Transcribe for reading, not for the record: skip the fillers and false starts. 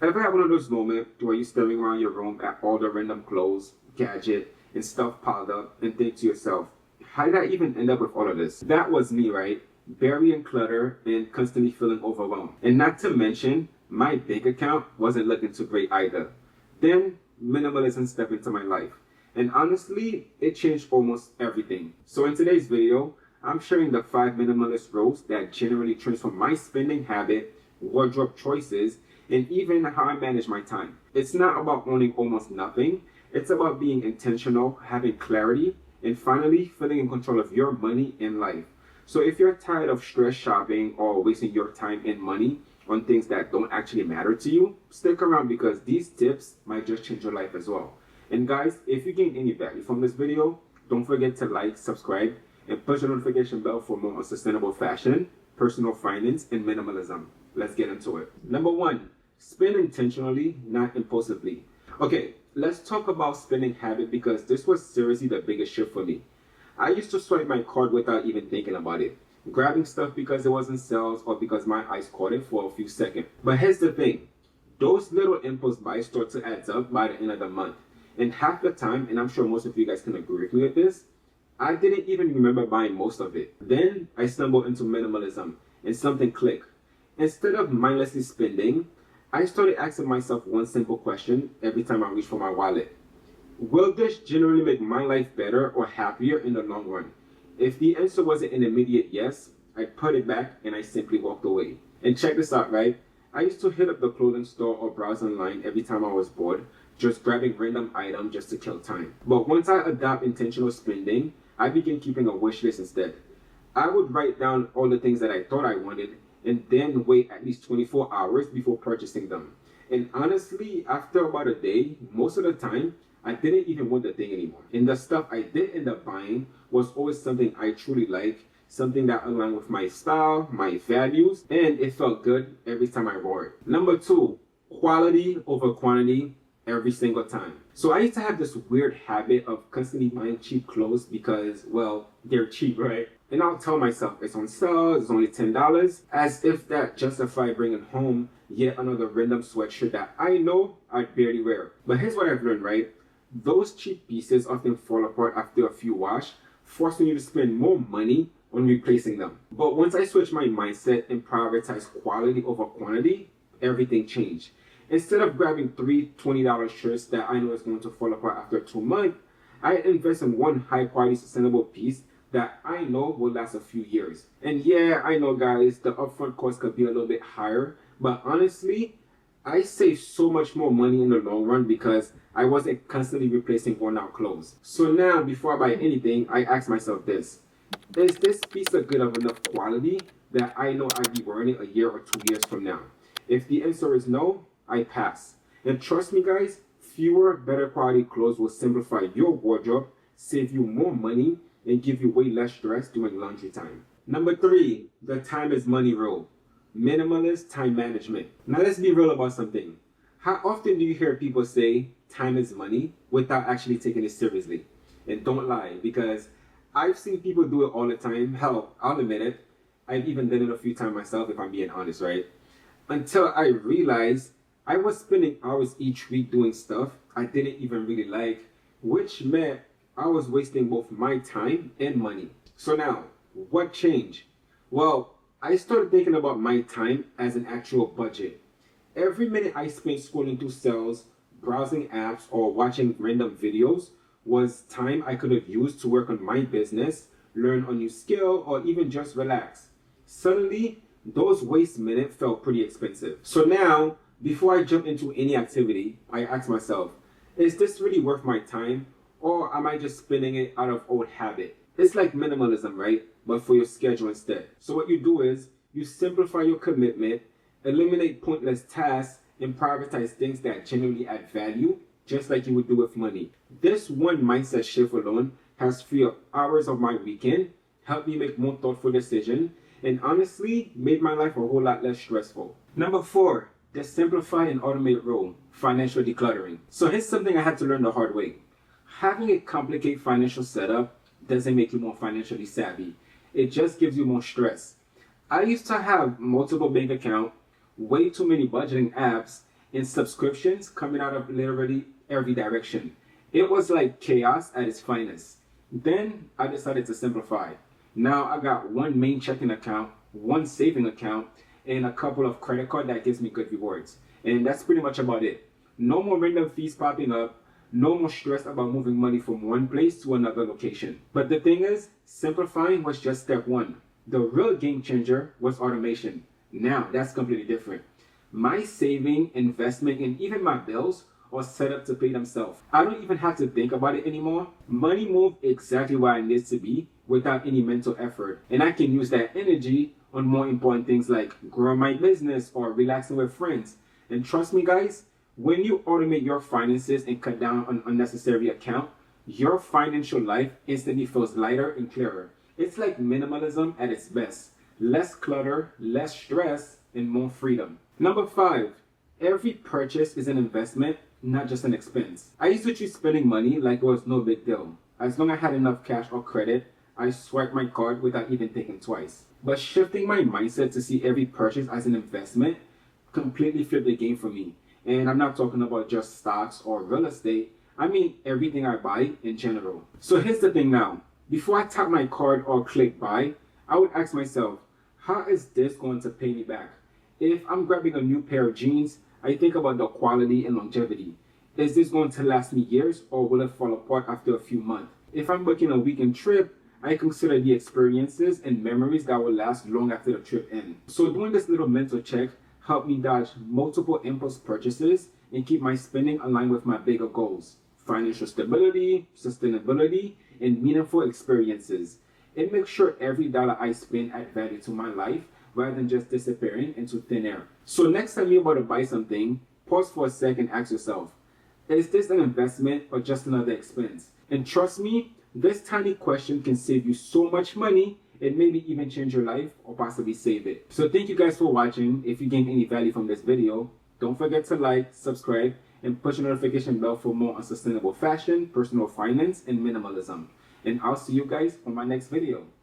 Ever have one of those moments where you're staring around your room at all the random clothes, gadget, and stuff piled up and think to yourself, how did I even end up with all of this? That was me, right? Burying clutter and constantly feeling overwhelmed. And not to mention, my bank account wasn't looking too great either. Then minimalism stepped into my life. And honestly, it changed almost everything. So in today's video, I'm sharing the 5 minimalist rules that generally transform my spending habit, wardrobe choices, and even how I manage my time. It's not about owning almost nothing. It's about being intentional, having clarity, and finally feeling in control of your money and life. So if you're tired of stress shopping or wasting your time and money on things that don't actually matter to you, stick around because these tips might just change your life as well. And guys, if you gained any value from this video, don't forget to like, subscribe, and push the notification bell for more on sustainable fashion, personal finance, and minimalism. Let's get into it. Number 1, spend intentionally, not impulsively. Okay, let's talk about spending habit because this was seriously the biggest shift for me. I used to swipe my card without even thinking about it, grabbing stuff because it was in sales or because my eyes caught it for a few seconds. But here's the thing, those little impulse buys start to add up by the end of the month. And half the time, and I'm sure most of you guys can agree with me with this, I didn't even remember buying most of it. Then I stumbled into minimalism and something clicked. Instead of mindlessly spending, I started asking myself one simple question every time I reach for my wallet. Will this generally make my life better or happier in the long run? If the answer wasn't an immediate yes, I put it back and I simply walked away. And check this out, right? I used to hit up the clothing store or browse online every time I was bored, just grabbing random items just to kill time. But once I adopt intentional spending, I began keeping a wish list instead. I would write down all the things that I thought I wanted and then wait at least 24 hours before purchasing them. And honestly, after about a day, most of the time, I didn't even want the thing anymore. And the stuff I did end up buying was always something I truly like, something that aligned with my style, my values, and it felt good every time I wore it. Number 2, quality over quantity every single time. So I used to have this weird habit of constantly buying cheap clothes because, well, they're cheap, right? And I'll tell myself it's on sale, it's only $10, as if that justified bringing home yet another random sweatshirt that I know I'd barely wear. But here's what I've learned, right? Those cheap pieces often fall apart after a few wash, forcing you to spend more money on replacing them. But once I switched my mindset and prioritized quality over quantity, everything changed. Instead of grabbing 3 $20 shirts that I know is going to fall apart after 2 months, I invest in one high quality sustainable piece that I know will last a few years. And yeah, I know guys, the upfront cost could be a little bit higher, but honestly, I save so much more money in the long run because I wasn't constantly replacing worn out clothes. So now, before I buy anything, I ask myself this. Is this piece of good of enough quality that I know I'd be wearing it a year or 2 years from now? If the answer is no, I pass. And trust me guys, fewer, better quality clothes will simplify your wardrobe, save you more money, and give you way less stress during laundry time. Number 3, the time is money rule. Minimalist time management. Now let's be real about something. How often do you hear people say time is money without actually taking it seriously? And don't lie, because I've seen people do it all the time. Hell, I'll admit it. I've even done it a few times myself if I'm being honest, right? Until I realized I was spending hours each week doing stuff I didn't even really like, which meant I was wasting both my time and money. So now, what changed? Well, I started thinking about my time as an actual budget. Every minute I spent scrolling through sales, browsing apps, or watching random videos was time I could have used to work on my business, learn a new skill, or even just relax. Suddenly, those waste minutes felt pretty expensive. So now, before I jump into any activity, I ask myself, is this really worth my time? Or am I just spending it out of old habit? It's like minimalism, right? But for your schedule instead. So what you do is, you simplify your commitment, eliminate pointless tasks, and prioritize things that genuinely add value, just like you would do with money. This one mindset shift alone has freed up hours of my weekend, helped me make more thoughtful decisions, and honestly, made my life a whole lot less stressful. Number 4, the simplify and automate rule, financial decluttering. So here's something I had to learn the hard way. Having a complicated financial setup doesn't make you more financially savvy. It just gives you more stress. I used to have multiple bank accounts, way too many budgeting apps, and subscriptions coming out of literally every direction. It was like chaos at its finest. Then I decided to simplify. Now I got one main checking account, one saving account, and a couple of credit cards that gives me good rewards. And that's pretty much about it. No more random fees popping up, no more stress about moving money from one place to another location. But the thing is, simplifying was just step one. The real game changer was automation. Now that's completely different. My saving, investment, and even my bills are set up to pay themselves. I don't even have to think about it anymore. Money moves exactly where it needs to be without any mental effort. And I can use that energy on more important things like growing my business or relaxing with friends. And trust me guys, when you automate your finances and cut down on unnecessary account, your financial life instantly feels lighter and clearer. It's like minimalism at its best. Less clutter, less stress, and more freedom. Number 5, every purchase is an investment, not just an expense. I used to treat spending money like it was no big deal. As long as I had enough cash or credit, I swiped my card without even thinking twice. But shifting my mindset to see every purchase as an investment completely flipped the game for me. And I'm not talking about just stocks or real estate. I mean everything I buy in general. So here's the thing now. Before I tap my card or click buy, I would ask myself, how is this going to pay me back? If I'm grabbing a new pair of jeans, I think about the quality and longevity. Is this going to last me years or will it fall apart after a few months? If I'm booking a weekend trip, I consider the experiences and memories that will last long after the trip ends. So doing this little mental check helped me dodge multiple impulse purchases and keep my spending aligned with my bigger goals: financial stability, sustainability, and meaningful experiences. It makes sure every dollar I spend adds value to my life rather than just disappearing into thin air. So next time you're about to buy something, pause for a second and ask yourself, is this an investment or just another expense? And trust me, this tiny question can save you so much money and maybe even change your life or possibly save it. So thank you guys for watching. If you gained any value from this video, don't forget to like, subscribe, and push the notification bell for more on sustainable fashion, personal finance, and minimalism. And I'll see you guys on my next video.